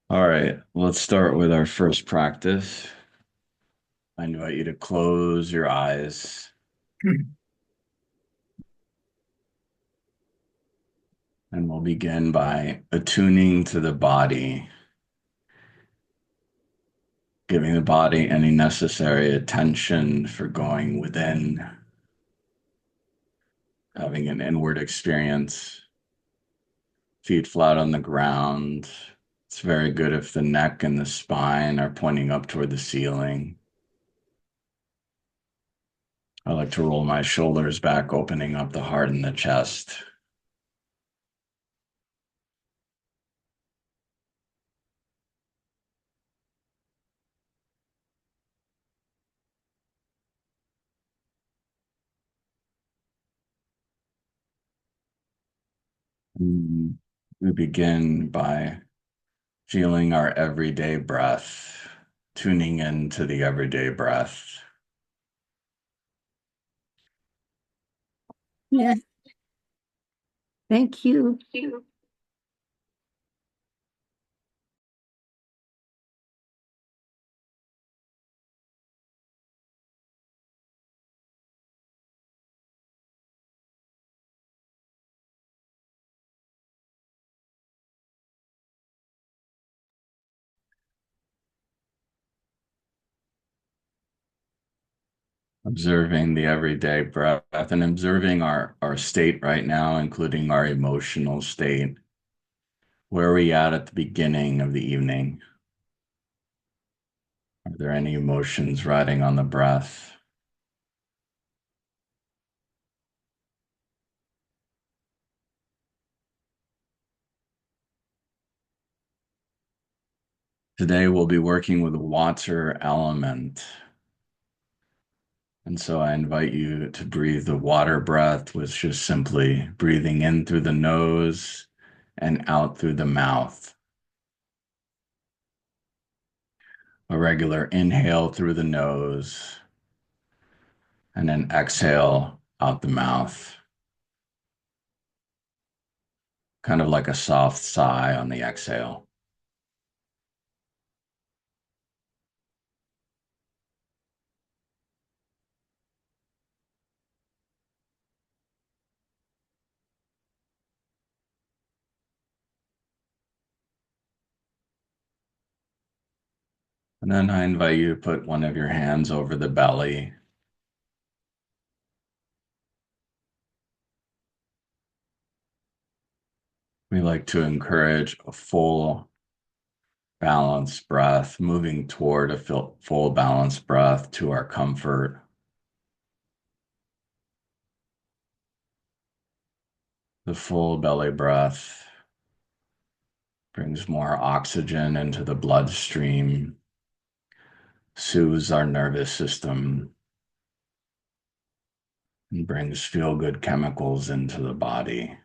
All right, let's start with our first practice. I invite you to close your eyes and we'll begin by attuning to the body, giving the body any necessary attention for going within, having an inward experience, feet flat on the ground. It's very good if the neck and the spine are pointing up toward the ceiling. I like to roll my shoulders back, opening up the heart and the chest. We begin by feeling our everyday breath, tuning into the everyday breath. Yes, thank you. Observing the everyday breath and observing our state right now, including our emotional state. Where are we at the beginning of the evening? Are there any emotions riding on the breath? Today we'll be working with the water element. And so I invite you to breathe the water breath, which is simply breathing in through the nose and out through the mouth. A regular inhale through the nose and then exhale out the mouth, kind of like a soft sigh on the exhale. And then I invite you to put one of your hands over the belly. We like to encourage a full balanced breath, moving toward a full balanced breath to our comfort. The full belly breath brings more oxygen into the bloodstream, soothes our nervous system, and brings feel-good chemicals into the body.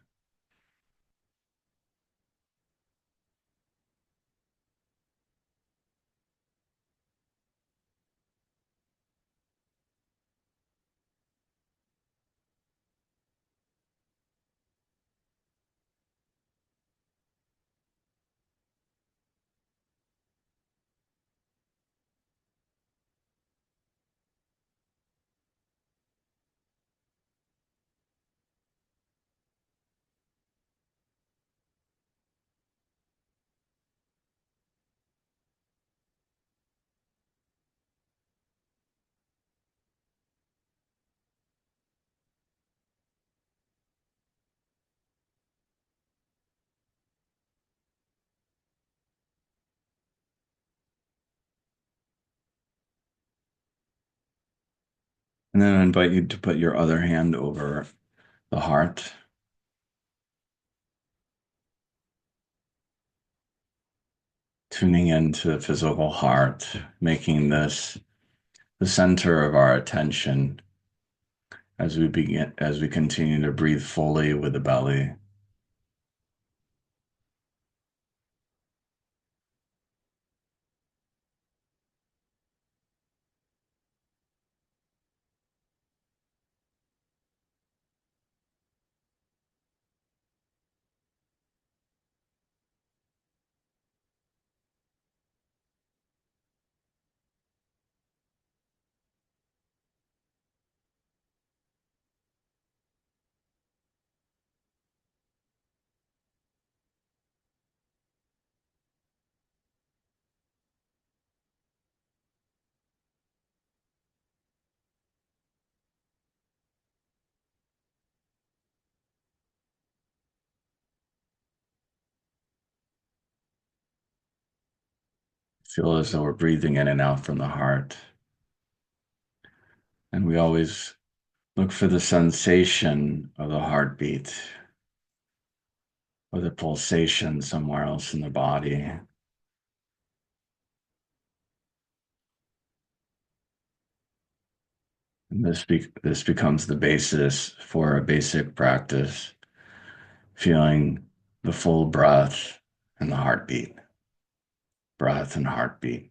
And then I invite you to put your other hand over the heart, tuning into the physical heart, making this the center of our attention as we continue to breathe fully with the belly. Feel as though we're breathing in and out from the heart. And we always look for the sensation of the heartbeat or the pulsation somewhere else in the body. And this becomes the basis for a basic practice, feeling the full breath and the heartbeat, breath and heartbeat.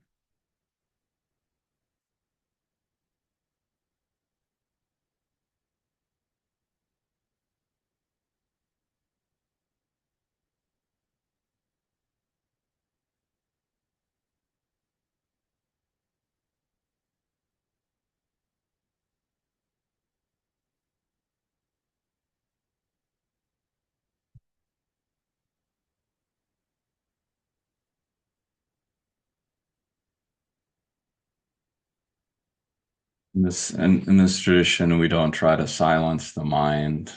In this tradition, we don't try to silence the mind.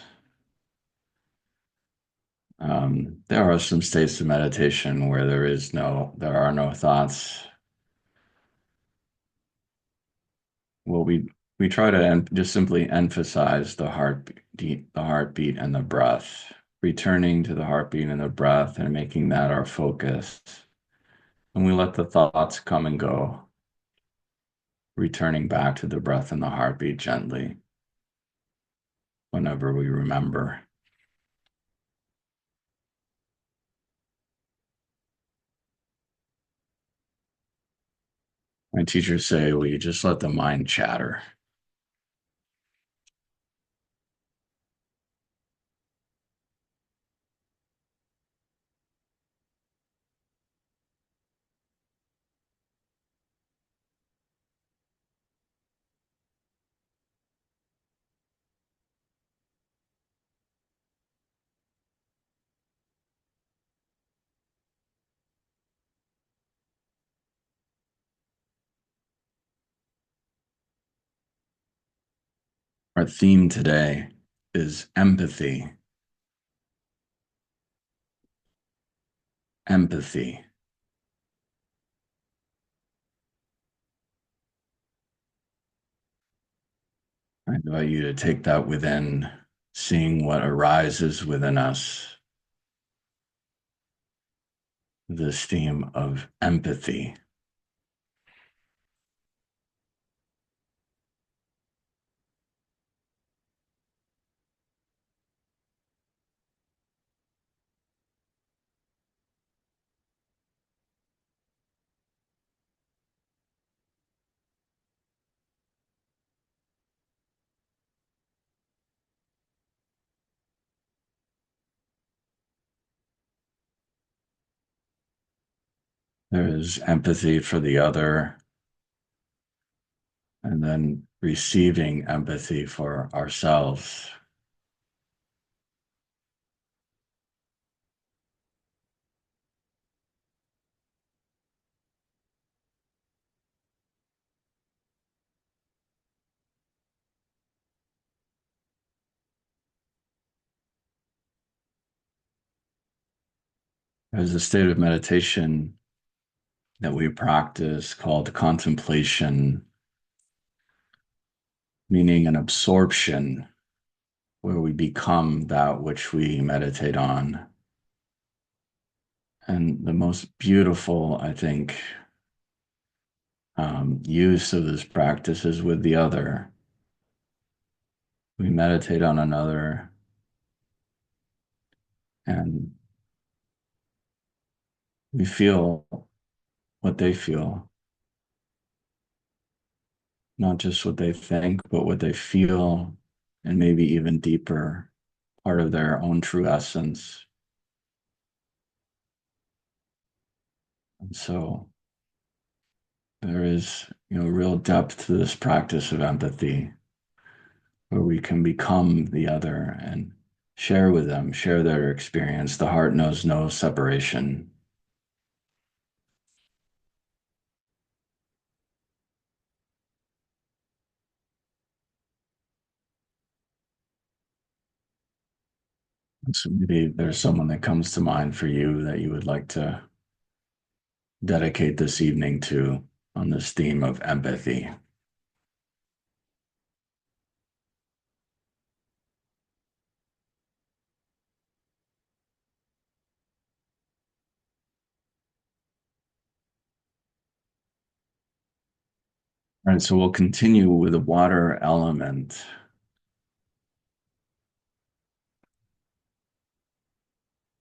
There are some states of meditation where there are no thoughts. Well, we try to just simply emphasize the heartbeat and the breath, returning to the heartbeat and the breath and making that our focus. And we let the thoughts come and go, returning back to the breath and the heartbeat gently whenever we remember. My teachers say we just let the mind chatter. Our theme today is empathy. Empathy. I invite you to take that within, seeing what arises within us, this theme of empathy. There is empathy for the other, and then receiving empathy for ourselves. There's a state of meditation that we practice called contemplation, meaning an absorption where we become that which we meditate on. And the most beautiful, I think, use of this practice is with the other. We meditate on another and we feel what they feel, not just what they think, but what they feel, and maybe even deeper, part of their own true essence. And so there is, real depth to this practice of empathy, where we can become the other and share with them, share their experience. The heart knows no separation. So maybe there's someone that comes to mind for you that you would like to dedicate this evening to on this theme of empathy. All right, so we'll continue with the water element.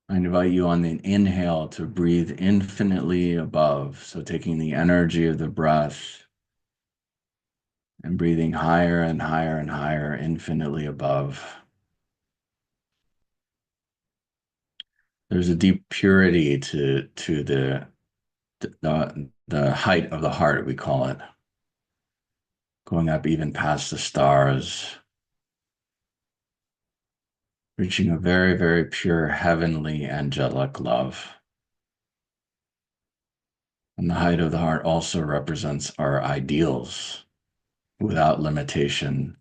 I invite you on the inhale to breathe infinitely above. So taking the energy of the breath and breathing higher and higher and higher, infinitely above. There's a deep purity to the height of the heart, we call it, going up even past the stars, reaching a very, very pure, heavenly, angelic love. And the height of the heart also represents our ideals without limitation.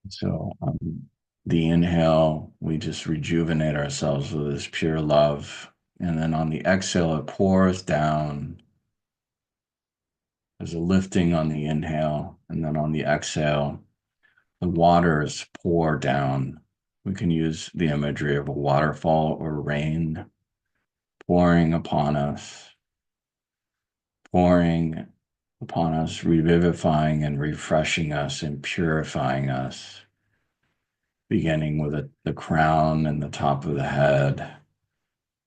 So the inhale, we just rejuvenate ourselves with this pure love. And then on the exhale, it pours down. There's a lifting on the inhale. And then on the exhale, the waters pour down. We can use the imagery of a waterfall or rain pouring upon us, pouring upon us, revivifying and refreshing us and purifying us, beginning with the crown and the top of the head,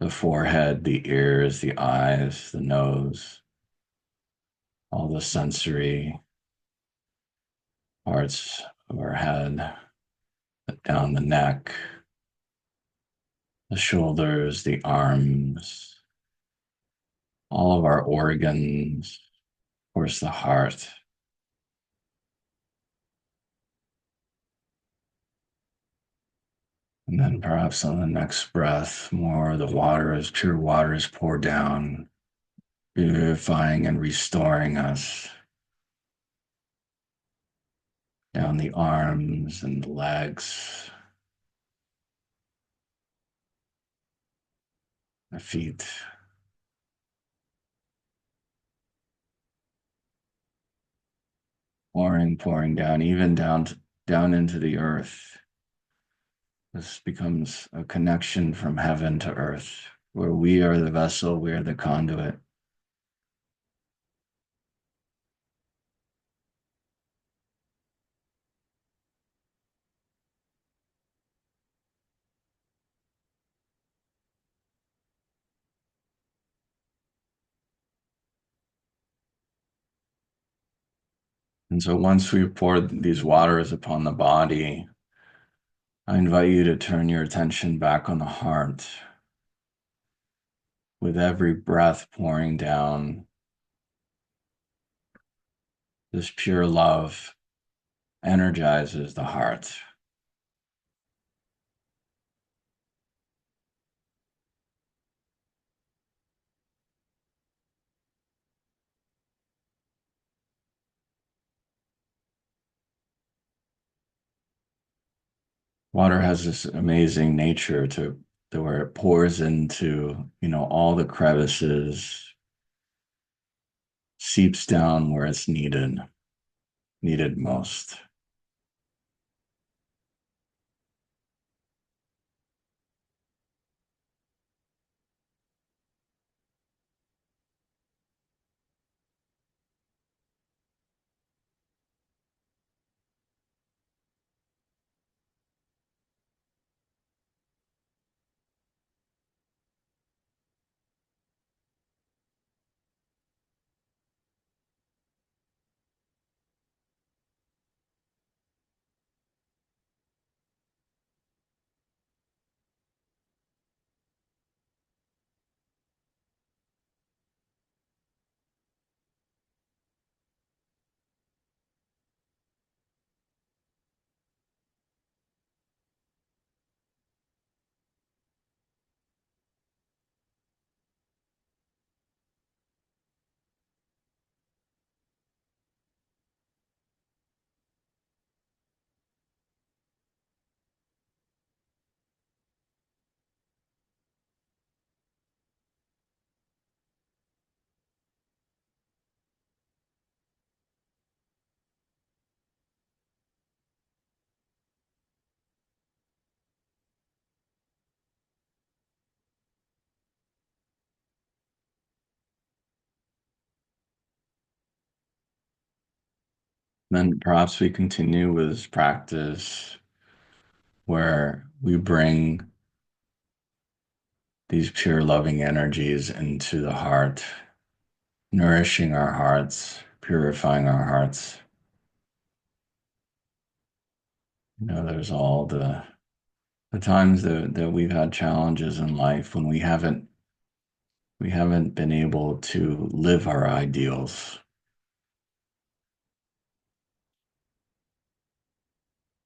the forehead, the ears, the eyes, the nose, all the sensory parts of our head, down the neck, the shoulders, the arms, all of our organs, of course, the heart. And then perhaps on the next breath, more of the water as pure water is poured down, purifying and restoring us down the arms and the legs, the feet, pouring down, even down into the earth. This becomes a connection from heaven to earth, where we are the vessel, we are the conduit. And so once we've poured these waters upon the body, I invite you to turn your attention back on the heart. With every breath pouring down, this pure love energizes the heart. Water has this amazing nature to where it pours into, all the crevices, seeps down where it's needed most. Then perhaps we continue with this practice where we bring these pure loving energies into the heart, nourishing our hearts, purifying our hearts. There's all the times that we've had challenges in life when we haven't been able to live our ideals.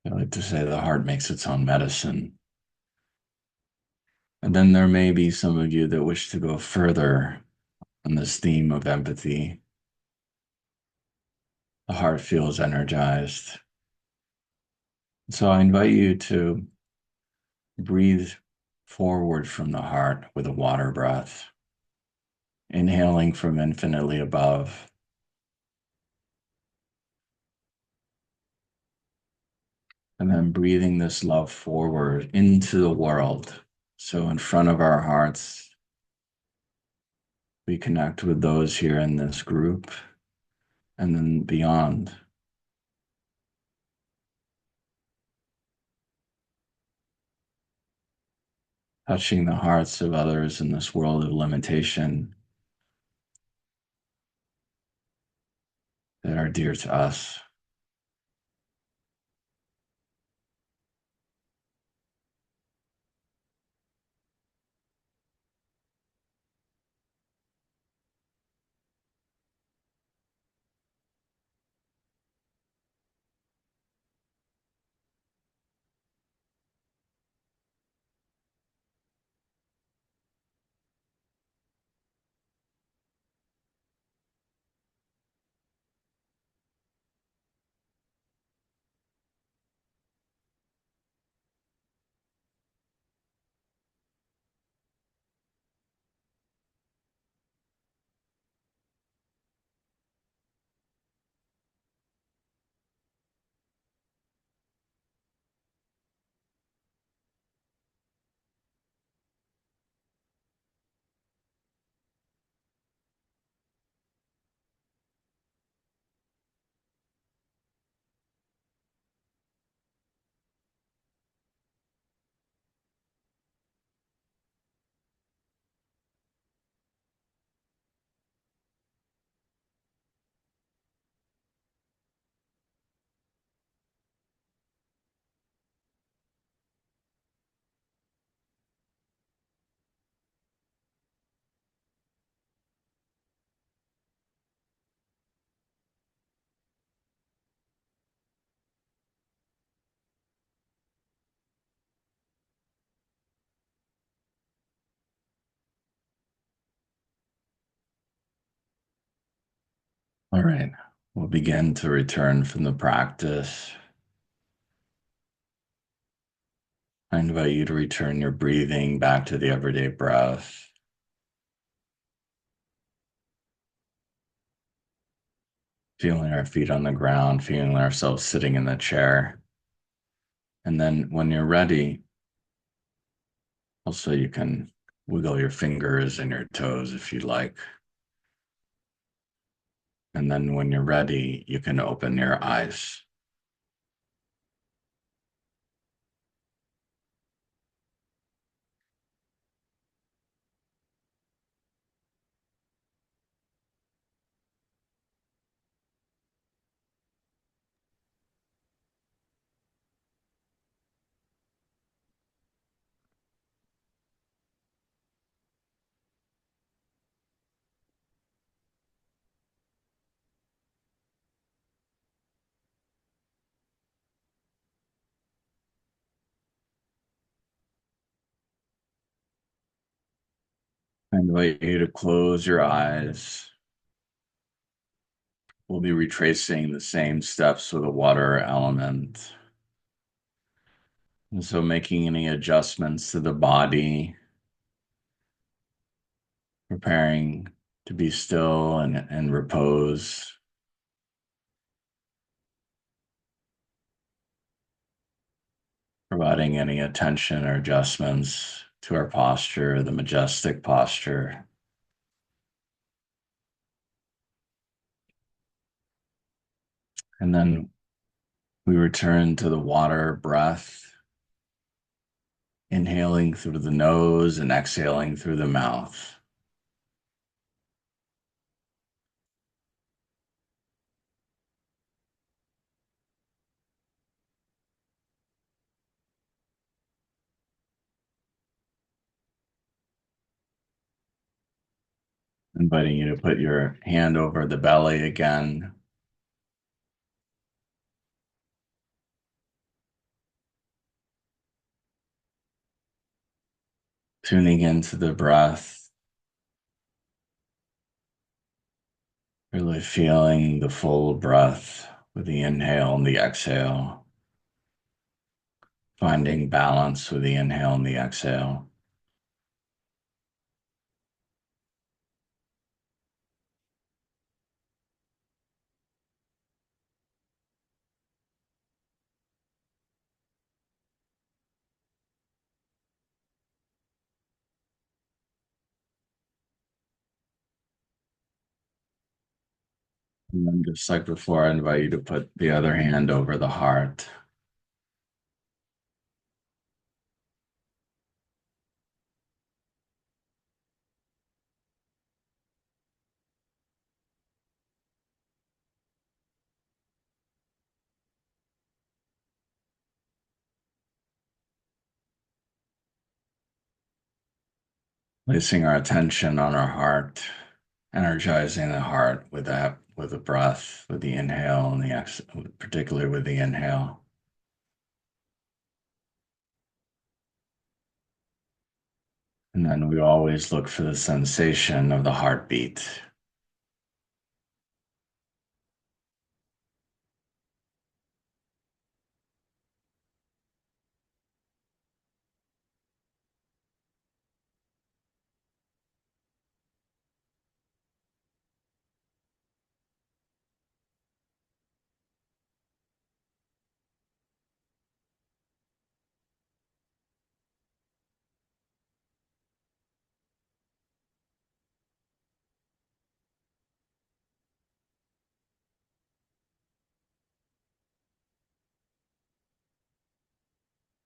I like to say the heart makes its own medicine. And then there may be some of you that wish to go further on this theme of empathy. The heart feels energized. So I invite you to breathe forward from the heart with a water breath, inhaling from infinitely above, and then breathing this love forward into the world. So in front of our hearts, we connect with those here in this group, and then beyond, touching the hearts of others in this world of limitation that are dear to us. All right, we'll begin to return from the practice. I invite you to return your breathing back to the everyday breath, feeling our feet on the ground, feeling ourselves sitting in the chair. And then when you're ready, also you can wiggle your fingers and your toes if you like. And then when you're ready, you can open your eyes. I invite you to close your eyes. We'll be retracing the same steps with a water element. And so making any adjustments to the body, preparing to be still and repose, providing any attention or adjustments to our posture, the majestic posture. And then we return to the water breath, inhaling through the nose and exhaling through the mouth. Inviting you to put your hand over the belly again, tuning into the breath, really feeling the full breath with the inhale and the exhale, finding balance with the inhale and the exhale. And then just like before, I invite you to put the other hand over the heart. Placing our attention on our heart, energizing the heart with that, with the breath, with the inhale and the exhale, particularly with the inhale. And then we always look for the sensation of the heartbeat.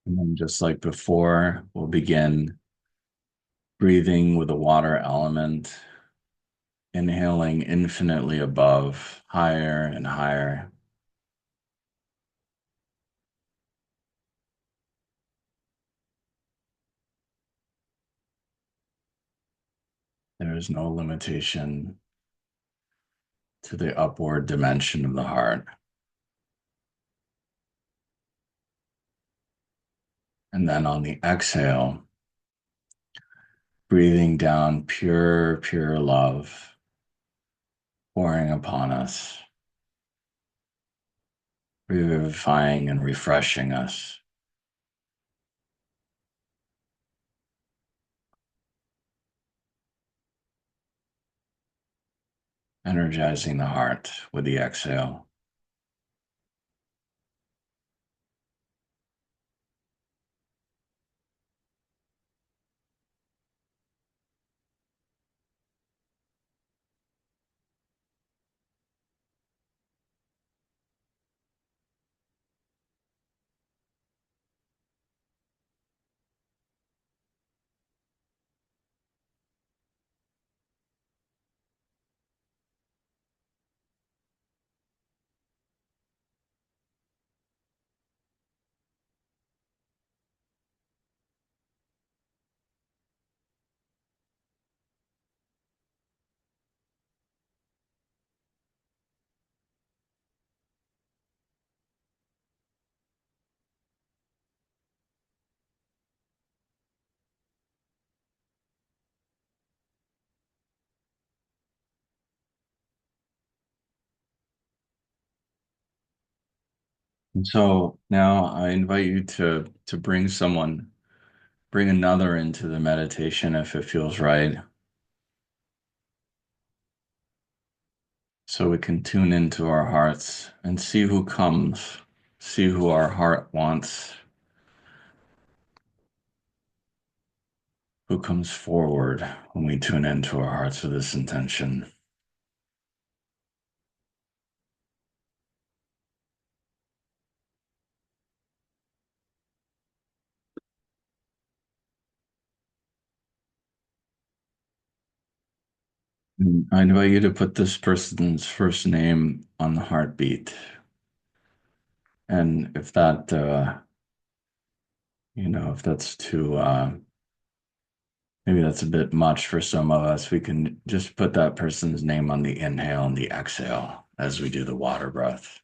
And then just like before, we'll begin breathing with the water element, inhaling infinitely above, higher and higher. There is no limitation to the upward dimension of the heart. And then on the exhale, breathing down pure, pure love pouring upon us, revivifying and refreshing us, energizing the heart with the exhale. And so now I invite you to bring someone, bring another into the meditation if it feels right. So we can tune into our hearts and see who comes, see who our heart wants, who comes forward when we tune into our hearts with this intention. I invite you to put this person's first name on the heartbeat. And if that, if that's too, maybe that's a bit much for some of us, we can just put that person's name on the inhale and the exhale as we do the water breath.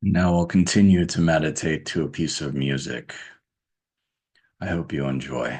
Now we'll continue to meditate to a piece of music. I hope you enjoy.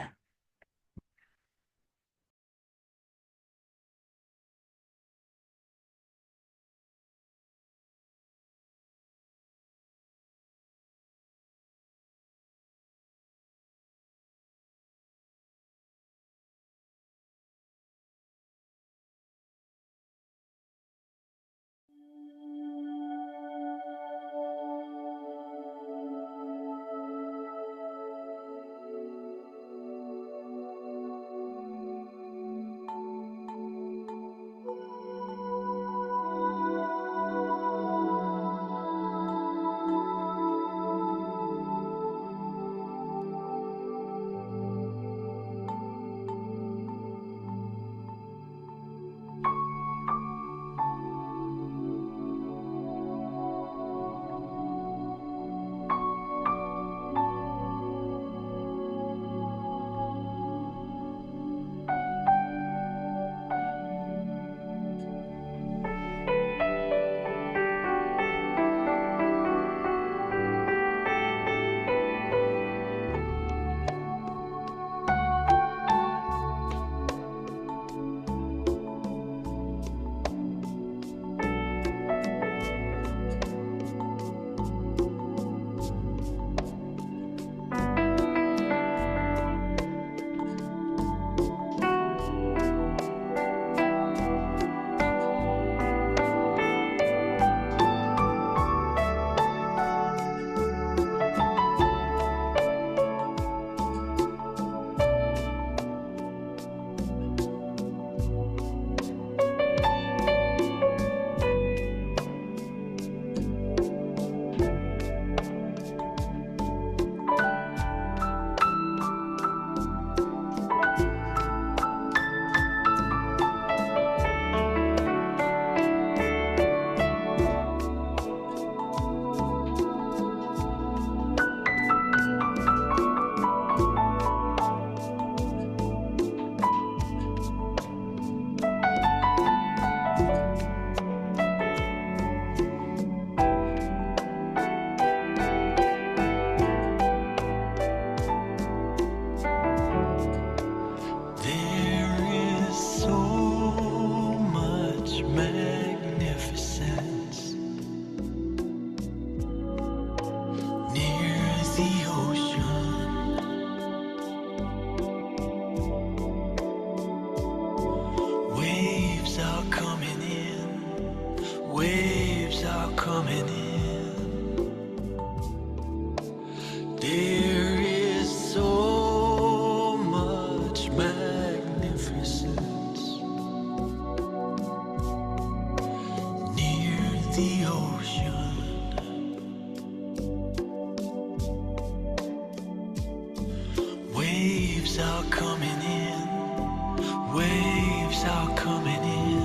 Waves are coming in, waves are coming in.